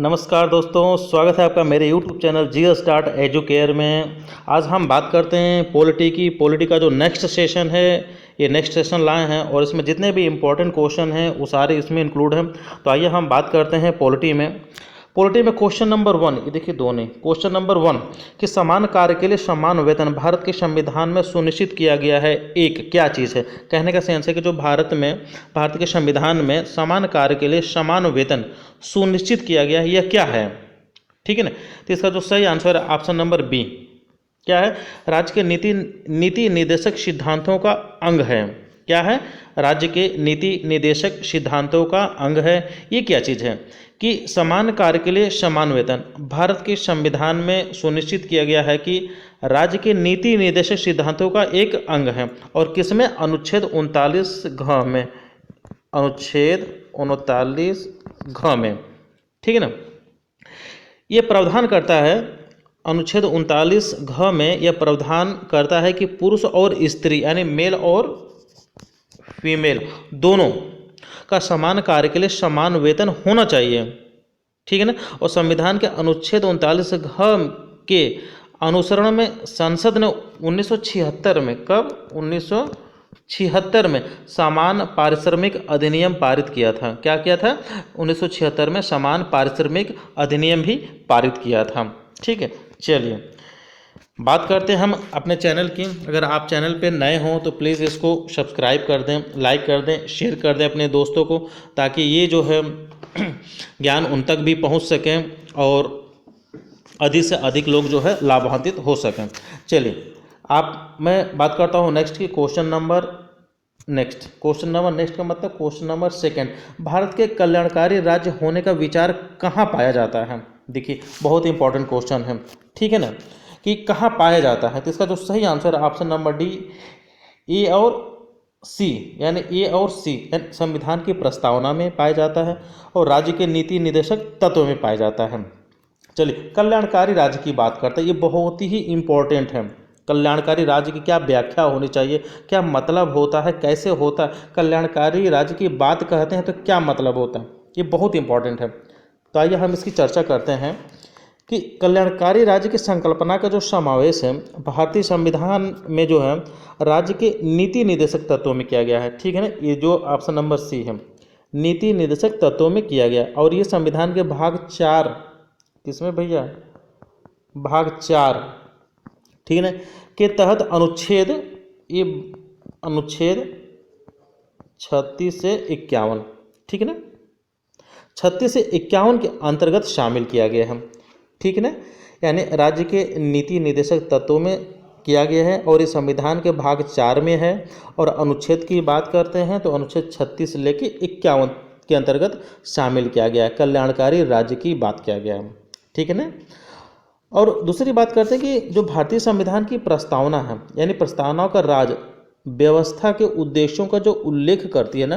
नमस्कार दोस्तों, स्वागत है आपका मेरे YouTube चैनल जी स्टार्ट एजुकेयर में। आज हम बात करते हैं पॉलिटी का जो नेक्स्ट सेशन है। ये नेक्स्ट सेशन लाए हैं और इसमें जितने भी इम्पोर्टेंट क्वेश्चन हैं वो सारे इसमें इंक्लूड हैं। तो आइए हम बात करते हैं पॉलिटी में क्वेश्चन नंबर 1, ये देखिए दो नहीं, क्वेश्चन नंबर 1 कि समान कार्य के लिए समान वेतन भारत के संविधान में सुनिश्चित किया गया है। एक क्या चीज़ है? कहने का सेंस है कि जो भारत के संविधान में समान कार्य के लिए समान वेतन सुनिश्चित किया गया है, यह क्या है? ठीक है ना। तो इसका जो सही आंसर है ऑप्शन नंबर बी। क्या है? राज्य के नीति निर्देशक सिद्धांतों का अंग है। क्या है? राज्य के नीति निर्देशक सिद्धांतों का अंग है। ये क्या चीज़ है कि समान कार्य के लिए समान वेतन भारत के संविधान में सुनिश्चित किया गया है कि राज्य के नीति निर्देशक सिद्धांतों का एक अंग है। और किसमें? अनुच्छेद 39 घ में, अनुच्छेद 39 घ में। ठीक है ना। ये प्रावधान करता है, अनुच्छेद 39 घ में यह प्रावधान करता है कि पुरुष और स्त्री यानी मेल और फीमेल दोनों का समान कार्य के लिए समान वेतन होना चाहिए। ठीक है ना। और संविधान के अनुच्छेद 39 घ के अनुसरण में संसद ने 1976 में, कब? 1976 में समान पारिश्रमिक अधिनियम पारित किया था। क्या किया था? 1976 में समान पारिश्रमिक अधिनियम भी पारित किया था। ठीक है, चलिए बात करते हैं हम अपने चैनल की। अगर आप चैनल पे नए हों तो प्लीज़ इसको सब्सक्राइब कर दें, लाइक कर दें, शेयर कर दें अपने दोस्तों को, ताकि ये जो है ज्ञान उन तक भी पहुंच सकें और अधिक से अधिक लोग जो है लाभान्वित हो सकें। चलिए मैं बात करता हूँ नेक्स्ट की, क्वेश्चन नंबर नेक्स्ट का मतलब क्वेश्चन नंबर 2। भारत के कल्याणकारी राज्य होने का विचार कहाँ पाया जाता है? देखिए बहुत इंपॉर्टेंट क्वेश्चन है। ठीक है ना, कि कहाँ पाया जाता है। तो इसका जो सही आंसर है ऑप्शन नंबर डी, ए और सी, यानी ए और सी संविधान की प्रस्तावना में पाया जाता है और राज्य के नीति निर्देशक तत्व में पाया जाता है। चलिए कल्याणकारी राज्य की बात करते हैं। ये बहुत ही इम्पोर्टेंट है। कल्याणकारी राज्य की क्या व्याख्या होनी चाहिए, क्या मतलब होता है, कैसे होता है, कल्याणकारी राज्य की बात कहते हैं तो क्या मतलब होता है, ये बहुत इंपॉर्टेंट है। तो आइए हम इसकी चर्चा करते हैं कि कल्याणकारी राज्य की संकल्पना का जो समावेश है भारतीय संविधान में जो है राज्य के नीति निर्देशक तत्वों में किया गया है। ठीक है ना, ये जो ऑप्शन नंबर सी है, नीति निर्देशक तत्वों में किया गया। और ये संविधान के भाग 4, किसमें भैया? भाग 4, ठीक है ना, के तहत अनुच्छेद 36 से 51, ठीक है ना, 36 से 51 के अंतर्गत शामिल किया गया है। ठीक है ना, यानी राज्य के नीति निर्देशक तत्वों में किया गया है और इस संविधान के भाग 4 में है। और अनुच्छेद की बात करते हैं तो अनुच्छेद 36 लेके 51 के अंतर्गत शामिल किया गया है, कल्याणकारी राज्य की बात किया गया है। ठीक है ना। और दूसरी बात करते हैं कि जो भारतीय संविधान की प्रस्तावना है, यानी प्रस्तावनाओं का राज्य व्यवस्था के उद्देश्यों का जो उल्लेख करती है ना,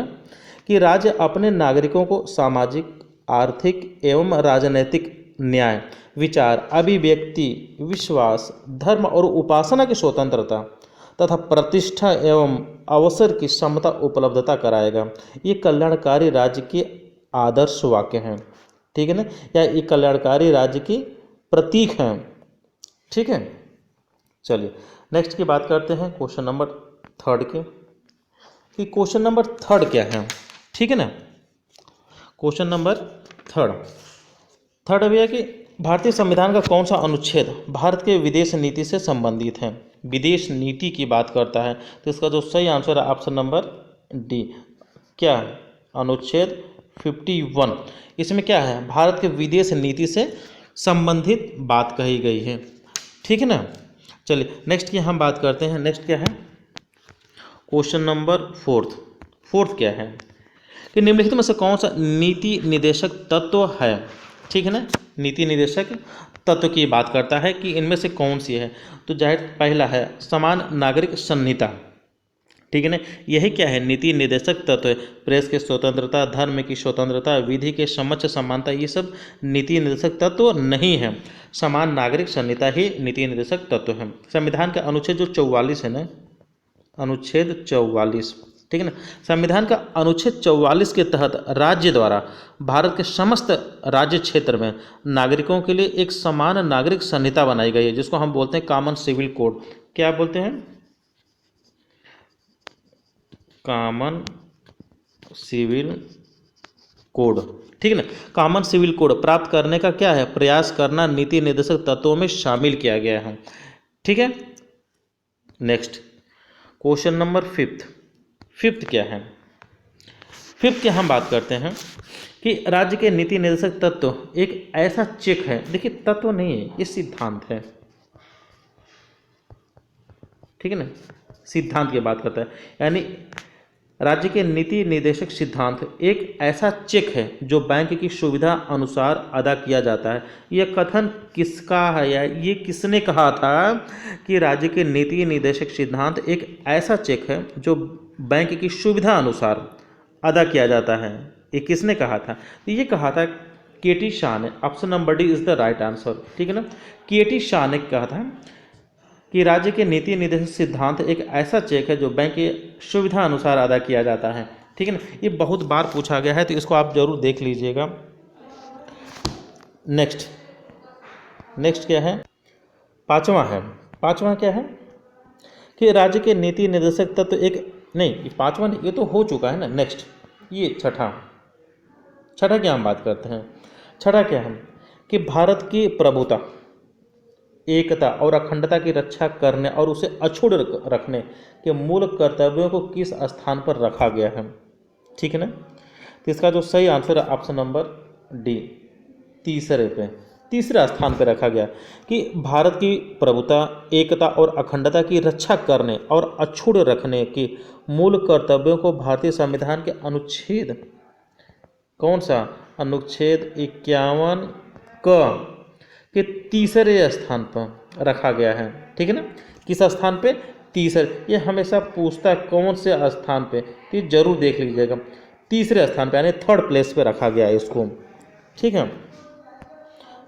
कि राज्य अपने नागरिकों को सामाजिक, आर्थिक एवं राजनैतिक न्याय, विचार, अभिव्यक्ति, विश्वास, धर्म और उपासना की स्वतंत्रता तथा प्रतिष्ठा एवं अवसर की समता उपलब्धता कराएगा। ये कल्याणकारी राज्य के आदर्श वाक्य हैं। ठीक है ना, या ये कल्याणकारी राज्य की प्रतीक हैं। ठीक है, चलिए नेक्स्ट की बात करते हैं क्वेश्चन नंबर 3 की, कि क्वेश्चन नंबर 3 क्या है। ठीक है ना, क्वेश्चन नंबर 3 भैया कि भारतीय संविधान का कौन सा अनुच्छेद भारत के विदेश नीति से संबंधित है? विदेश नीति की बात करता है। तो इसका जो सही आंसर है ऑप्शन नंबर डी। क्या है? अनुच्छेद 51। इसमें क्या है? भारत के विदेश नीति से संबंधित बात कही गई है। ठीक है ना। चलिए नेक्स्ट की हम बात करते हैं। नेक्स्ट क्या है? क्वेश्चन नंबर 4 क्या है कि निम्नलिखित में से कौन सा नीति निर्देशक तत्व है? ठीक है ना, नीति निर्देशक तत्व की बात करता है कि इनमें से कौन सी है। तो जाहिर पहला है समान नागरिक संहिता। ठीक है ना, यही क्या है? नीति निर्देशक तत्व है। प्रेस की स्वतंत्रता, धर्म की स्वतंत्रता, विधि के समक्ष समानता, ये सब नीति निर्देशक तत्व नहीं है। समान नागरिक संहिता ही नीति निर्देशक तत्व है। संविधान का अनुच्छेद जो 44 है ना, अनुच्छेद 44, ठीक है ना। संविधान का अनुच्छेद 44 के तहत राज्य द्वारा भारत के समस्त राज्य क्षेत्र में नागरिकों के लिए एक समान नागरिक संहिता बनाई गई है, जिसको हम बोलते हैं कॉमन सिविल कोड। क्या बोलते हैं? कॉमन सिविल कोड, ठीक है ना। कॉमन सिविल कोड प्राप्त करने का क्या है? प्रयास करना नीति निर्देशक तत्वों में शामिल किया गया है, ठीक है। नेक्स्ट क्वेश्चन नंबर फिफ्थ क्या है? फिफ्थ की हम बात करते हैं कि राज्य के नीति निर्देशक तत्व एक ऐसा चेक है, देखिए तत्व नहीं है, ये सिद्धांत है, ठीक है ना। सिद्धांत की बात करता है, यानी राज्य के नीति निर्देशक सिद्धांत एक ऐसा चेक है जो बैंक की सुविधा अनुसार अदा किया जाता है। यह कथन किसका है या ये किसने कहा था कि राज्य के नीति निर्देशक सिद्धांत एक ऐसा चेक है जो बैंक की सुविधा अनुसार अदा किया जाता है? ये किसने कहा था? तो ये कहा था के.टी. शाह ने। Option number D is the right answer, ठीक है ना। के.टी. शाह ने कहा था कि राज्य के नीति निर्देशक सिद्धांत एक ऐसा चेक है जो बैंक की सुविधा अनुसार अदा किया जाता है, ठीक है ना। ये बहुत बार पूछा गया है, तो इसको आप जरूर देख लीजिएगा। नेक्स्ट क्या है? पांचवा क्या है कि राज्य के नीति निर्देशक तत्व एक नहीं, ये पांचवा नहीं, ये तो हो चुका है ना। नेक्स्ट ये छठा की हम बात करते हैं। छठा क्या है कि भारत की प्रभुता, एकता और अखंडता की रक्षा करने और उसे अछूत रखने के मूल कर्तव्यों को किस स्थान पर रखा गया है, ठीक है ना। तो इसका जो सही आंसर है ऑप्शन नंबर डी, तीसरे स्थान पर रखा गया कि भारत की प्रभुता, एकता और अखंडता की रक्षा करने और अछूत रखने के मूल कर्तव्यों को भारतीय संविधान के अनुच्छेद, कौन सा? अनुच्छेद 51 के तीसरे स्थान पर रखा गया है, ठीक है ना। किस स्थान पे? तीसरे। ये हमेशा पूछता है कौन से स्थान पे, तो ये जरूर देख लीजिएगा, तीसरे स्थान पे यानी थर्ड प्लेस पे रखा गया है इसको, ठीक है।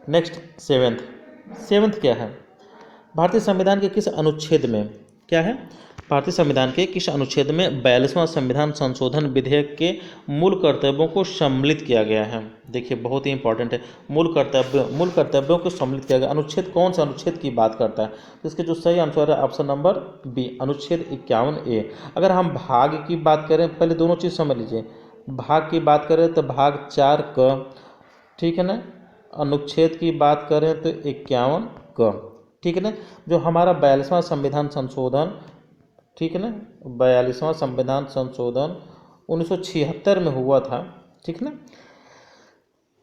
नेक्स्ट सेवेंथ क्या है? भारतीय संविधान के किस अनुच्छेद में क्या है? भारतीय संविधान के किस अनुच्छेद में 42वां संविधान संशोधन विधेयक के मूल कर्तव्यों को सम्मिलित किया गया है? देखिए बहुत ही इंपॉर्टेंट है, मूल कर्तव्यों को सम्मिलित किया गया। अनुच्छेद, कौन सा अनुच्छेद की बात करता है? तो इसके जो सही आंसर है ऑप्शन नंबर बी, अनुच्छेद 51A। अगर हम भाग की बात करें, पहले दोनों चीज़ समझ लीजिए। भाग की बात करें तो भाग 4 क, ठीक है ना। अनुच्छेद की बात करें तो 51 क, ठीक है ना। जो हमारा 42वां संविधान संशोधन, ठीक है ना, 42वां संविधान संशोधन 1976 में हुआ था, ठीक है ना,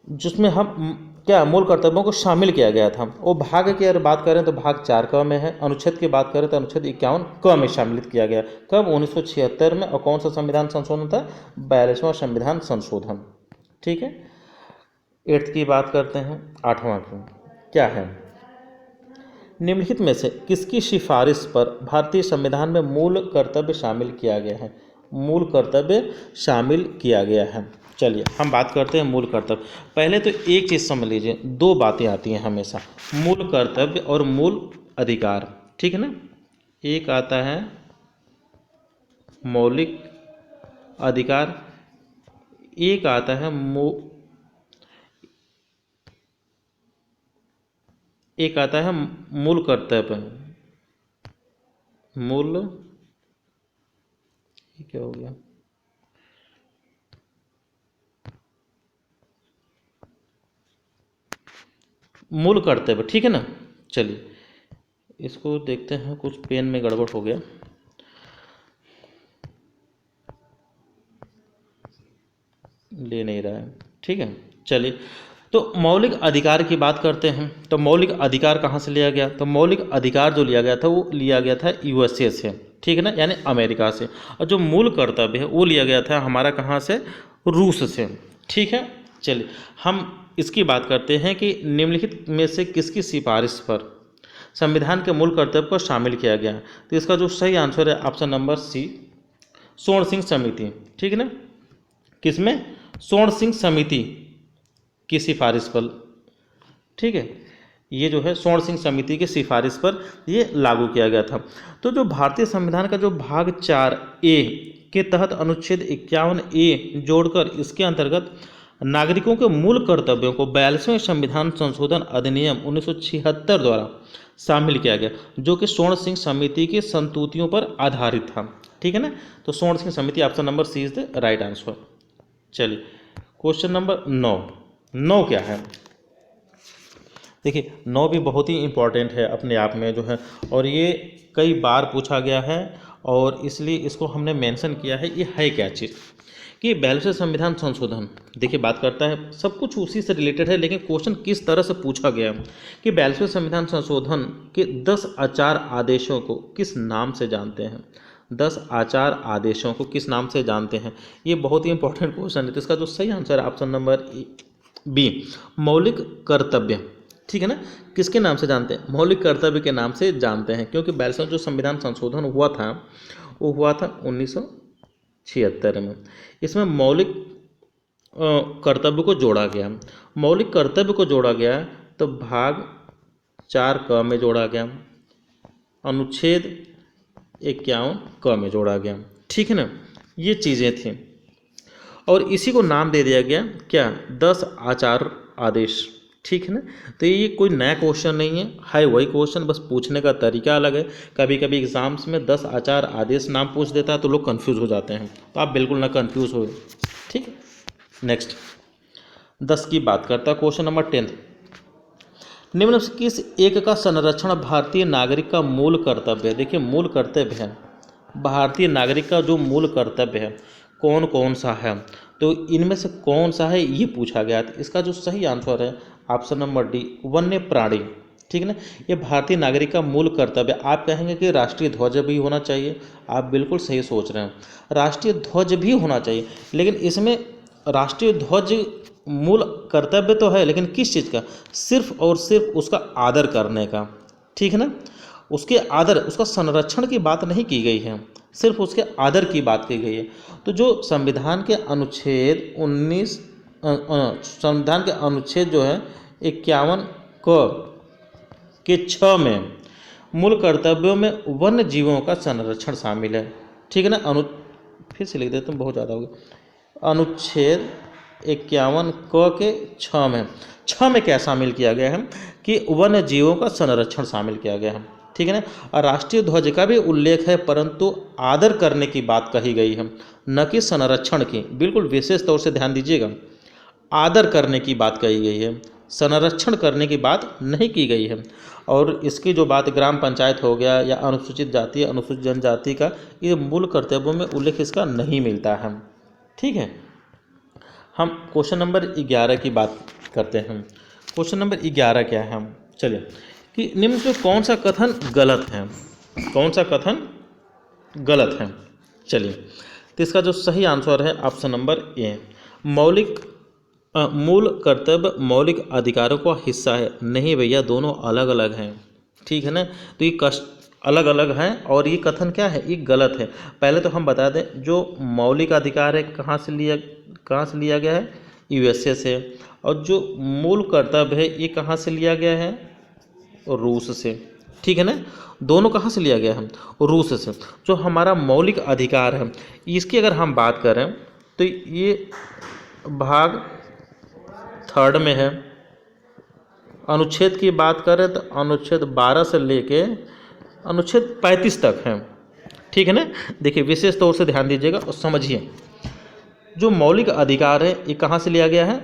जिसमें हम क्या मूल कर्तव्यों को शामिल किया गया था। वो भाग की अगर बात करें तो भाग 4 क में है, अनुच्छेद की बात करें तो अनुच्छेद 51 क में शामिलित किया गया। कब? 1976 में। और कौन सा संविधान संशोधन था? 42वां संविधान संशोधन, ठीक है। 8th की बात करते हैं, 8वां की क्या है? निम्नलिखित में से किसकी सिफारिश पर भारतीय संविधान में मूल कर्तव्य शामिल किया गया है? मूल कर्तव्य शामिल किया गया है। चलिए हम बात करते हैं मूल कर्तव्य। पहले तो एक चीज़ समझ लीजिए, दो बातें आती हैं हमेशा, मूल कर्तव्य और मूल अधिकार, ठीक है ना। एक आता है मौलिक अधिकार, एक आता है मूल कर्तव्य। ये क्या हो गया? मूल कर्तव्य, ठीक है ना। चलिए इसको देखते हैं, कुछ पेन में गड़बड़ हो गया, ले नहीं रहा है, ठीक है। चलिए तो मौलिक अधिकार की बात करते हैं। तो मौलिक अधिकार कहाँ से लिया गया? तो मौलिक अधिकार जो लिया गया था वो लिया गया था USA से, ठीक है ना, यानी अमेरिका से। और जो मूल कर्तव्य है वो लिया गया था हमारा कहाँ से? रूस से, ठीक है। चलिए हम इसकी बात करते हैं कि निम्नलिखित में से किसकी सिफारिश पर संविधान के मूल कर्तव्य को शामिल किया गया? तो इसका जो सही आंसर है ऑप्शन नंबर सी, स्वर्ण सिंह समिति, ठीक है ना। किसमें? स्वर्ण सिंह समिति की सिफारिश पर, ठीक है। ये जो है स्वर्ण सिंह समिति की सिफारिश पर ये लागू किया गया था। तो जो भारतीय संविधान का जो भाग 4A के तहत अनुच्छेद 51A जोड़कर इसके अंतर्गत नागरिकों के मूल कर्तव्यों को 42वें संविधान संशोधन अधिनियम 1976 द्वारा शामिल किया गया, जो कि स्वर्ण सिंह समिति की संतुतियों पर आधारित था। ठीक है ना, तो स्वर्ण सिंह समिति option number C is the right answer. चलिए क्वेश्चन नंबर 9 क्या है। देखिए 9 भी बहुत ही इम्पोर्टेंट है अपने आप में जो है, और ये कई बार पूछा गया है और इसलिए इसको हमने मेंशन किया है। ये है क्या चीज़ कि 42वें संविधान संशोधन, देखिए बात करता है सब कुछ उसी से रिलेटेड है, लेकिन क्वेश्चन किस तरह से पूछा गया है कि 42वें संविधान संशोधन के 10 आचार आदेशों को किस नाम से जानते हैं। 10 आचार आदेशों को किस नाम से जानते हैं, ये बहुत ही इंपॉर्टेंट क्वेश्चन है। तो इसका जो सही आंसर है ऑप्शन नंबर बी, मौलिक कर्तव्य। ठीक है ना, किसके नाम से जानते हैं, मौलिक कर्तव्य के नाम से जानते हैं, क्योंकि 42वां जो संविधान संशोधन हुआ था वो हुआ था 1976 में। इसमें मौलिक कर्तव्य को जोड़ा गया, मौलिक कर्तव्य को जोड़ा गया तो भाग 4 क में जोड़ा गया, अनुच्छेद 51 क में जोड़ा गया। ठीक है ना, ये चीज़ें थी और इसी को नाम दे दिया गया क्या, 10 आचार आदेश। ठीक है ना, तो ये कोई नया क्वेश्चन नहीं है वही क्वेश्चन, बस पूछने का तरीका अलग है। कभी कभी एग्जाम्स में 10 आचार आदेश नाम पूछ देता है तो लोग कंफ्यूज हो जाते हैं, तो आप बिल्कुल ना कंफ्यूज हो। ठीक, नेक्स्ट 10 की बात करता है। क्वेश्चन नंबर 10, निम्न से किस एक का संरक्षण भारतीय नागरिक का मूल कर्तव्य है। देखिए मूल कर्तव्य है, भारतीय नागरिक का जो मूल कर्तव्य है कौन कौन सा है, तो इनमें से कौन सा है ये पूछा गया था। इसका जो सही आंसर है ऑप्शन नंबर डी, वन्य प्राणी। ठीक है ना, ये भारतीय नागरिक का मूल कर्तव्य। आप कहेंगे कि राष्ट्रीय ध्वज भी होना चाहिए, आप बिल्कुल सही सोच रहे हैं, राष्ट्रीय ध्वज भी होना चाहिए, लेकिन इसमें राष्ट्रीय ध्वज मूल कर्तव्य तो है, लेकिन किस चीज़ का, सिर्फ और सिर्फ उसका आदर करने का। ठीक है ना, उसके आदर, उसका संरक्षण की बात नहीं की गई है, सिर्फ उसके आदर की बात की गई है। तो जो संविधान के अनुच्छेद 19 संविधान के अनुच्छेद जो है 51 के 6 में मूल कर्तव्यों में वन्य जीवों का संरक्षण शामिल है। ठीक है ना, फिर से लिख देते हैं, बहुत ज़्यादा हो गया। अनुच्छेद 51 के 6 में क्या शामिल किया गया है कि वन्य जीवों का संरक्षण शामिल किया गया है। ठीक है ना, और राष्ट्रीय ध्वज का भी उल्लेख है, परंतु आदर करने की बात कही गई है, न कि संरक्षण की। बिल्कुल विशेष तौर से ध्यान दीजिएगा, आदर करने की बात कही गई है, संरक्षण करने की बात नहीं की गई है। और इसकी जो बात ग्राम पंचायत हो गया या अनुसूचित जाति अनुसूचित जनजाति का, ये मूल कर्तव्यों में उल्लेख इसका नहीं मिलता है। ठीक है, हम क्वेश्चन नंबर 11 की बात करते हैं। क्वेश्चन नंबर 11 क्या है, हम चलिए कि निम्न में कौन सा कथन गलत है, कौन सा कथन गलत है। चलिए, तो इसका जो सही आंसर है ऑप्शन नंबर ए, मूल कर्तव्य मौलिक अधिकारों का हिस्सा है। नहीं भैया, दोनों अलग अलग हैं। ठीक है ना, तो ये अलग अलग हैं और ये कथन क्या है, ये गलत है। पहले तो हम बता दें, जो मौलिक अधिकार है कहाँ से लिया गया है, यूएसए से, और जो मूल कर्तव्य है ये कहाँ से लिया गया है, रूस से। ठीक है ना, दोनों कहाँ से लिया गया है, रूस से। जो हमारा मौलिक अधिकार है इसकी अगर हम बात करें तो ये भाग 3 में है। अनुच्छेद की बात करें तो अनुच्छेद 12 से लेके अनुच्छेद 35 तक है। ठीक है ना, देखिए विशेष तौर से ध्यान दीजिएगा और समझिए, जो मौलिक अधिकार है ये कहाँ से लिया गया है,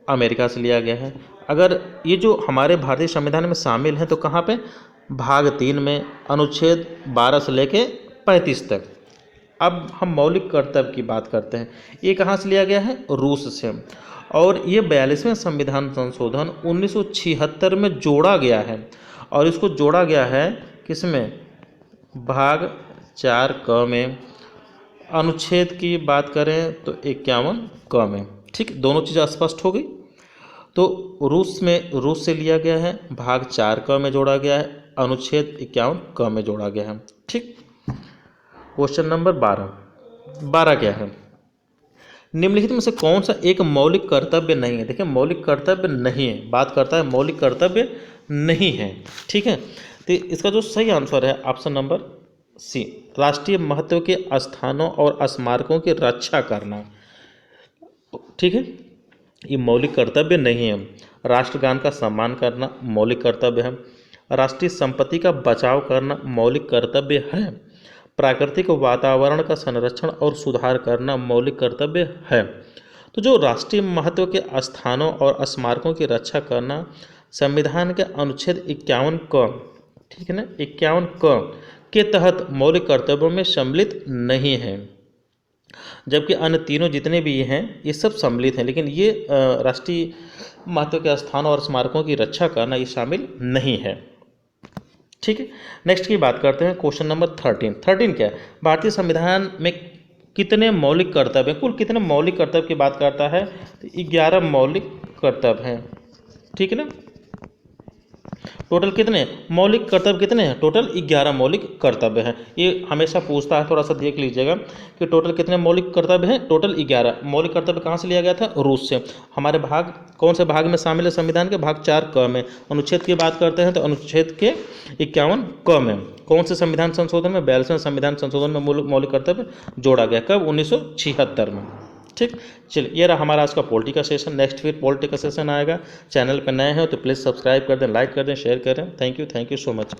अमेरिका से लिया गया है। अगर ये जो हमारे भारतीय संविधान में शामिल हैं तो कहाँ पे, भाग 3 में, अनुच्छेद 12 से लेके 35 तक। अब हम मौलिक कर्तव्य की बात करते हैं, ये कहाँ से लिया गया है, रूस से। और ये 42वें संविधान संशोधन 1976 में जोड़ा गया है, और इसको जोड़ा गया है किसमें, भाग 4 क में। अनुच्छेद की बात करें तो 51 क में। ठीक, दोनों चीज़ें स्पष्ट हो गई। तो रूस से लिया गया है, भाग 4 क में जोड़ा गया है, अनुच्छेद 51 क में जोड़ा गया है। ठीक, क्वेश्चन नंबर 12 क्या है, निम्नलिखित में से कौन सा एक मौलिक कर्तव्य नहीं है। देखिए मौलिक कर्तव्य नहीं है, बात करता है मौलिक कर्तव्य नहीं है। ठीक है, तो इसका जो सही आंसर है ऑप्शन नंबर सी, राष्ट्रीय महत्व के स्थानों और स्मारकों की रक्षा करना। ठीक है, ये मौलिक कर्तव्य नहीं है। राष्ट्रगान का सम्मान करना मौलिक कर्तव्य है। राष्ट्रीय संपत्ति का बचाव करना मौलिक कर्तव्य है। प्राकृतिक वातावरण का संरक्षण और सुधार करना मौलिक कर्तव्य है। तो जो राष्ट्रीय महत्व के स्थानों और स्मारकों की रक्षा करना संविधान के अनुच्छेद 51 क, ठीक है ना, 51 क के तहत मौलिक कर्तव्यों में सम्मिलित नहीं है, जबकि अन्य तीनों जितने भी हैं ये सब सम्मिलित हैं, लेकिन ये राष्ट्रीय महत्व के स्थानों और स्मारकों की रक्षा करना ये शामिल नहीं है। ठीक है, नेक्स्ट की बात करते हैं, क्वेश्चन नंबर 13 क्या है, भारतीय संविधान में कितने मौलिक कर्तव्य, कुल कितने मौलिक कर्तव्य की बात करता है, तो 11 मौलिक कर्तव्य हैं। ठीक है ना, टोटल कितने मौलिक कर्तव्य कितने हैं, टोटल 11 मौलिक कर्तव्य हैं। ये हमेशा पूछता है, थोड़ा सा देख लीजिएगा कि टोटल कितने मौलिक कर्तव्य हैं, टोटल 11 मौलिक कर्तव्य कहाँ से लिया गया था, रूस से। हमारे भाग कौन से भाग में शामिल है संविधान के, भाग 4 क में। अनुच्छेद की बात करते हैं तो अनुच्छेद के 51 क में कौन से संविधान संशोधन में, 42वें संविधान संशोधन में मौलिक कर्तव्य जोड़ा गया, कब, 1976 में। ठीक, चलिए ये रहा हमारा आज का पॉलिटी का सेशन। नेक्स्ट फिर पॉलिटी का सेशन आएगा। चैनल पर नए हैं तो प्लीज़ सब्सक्राइब कर दें, लाइक कर दें, शेयर करें। Thank you so much.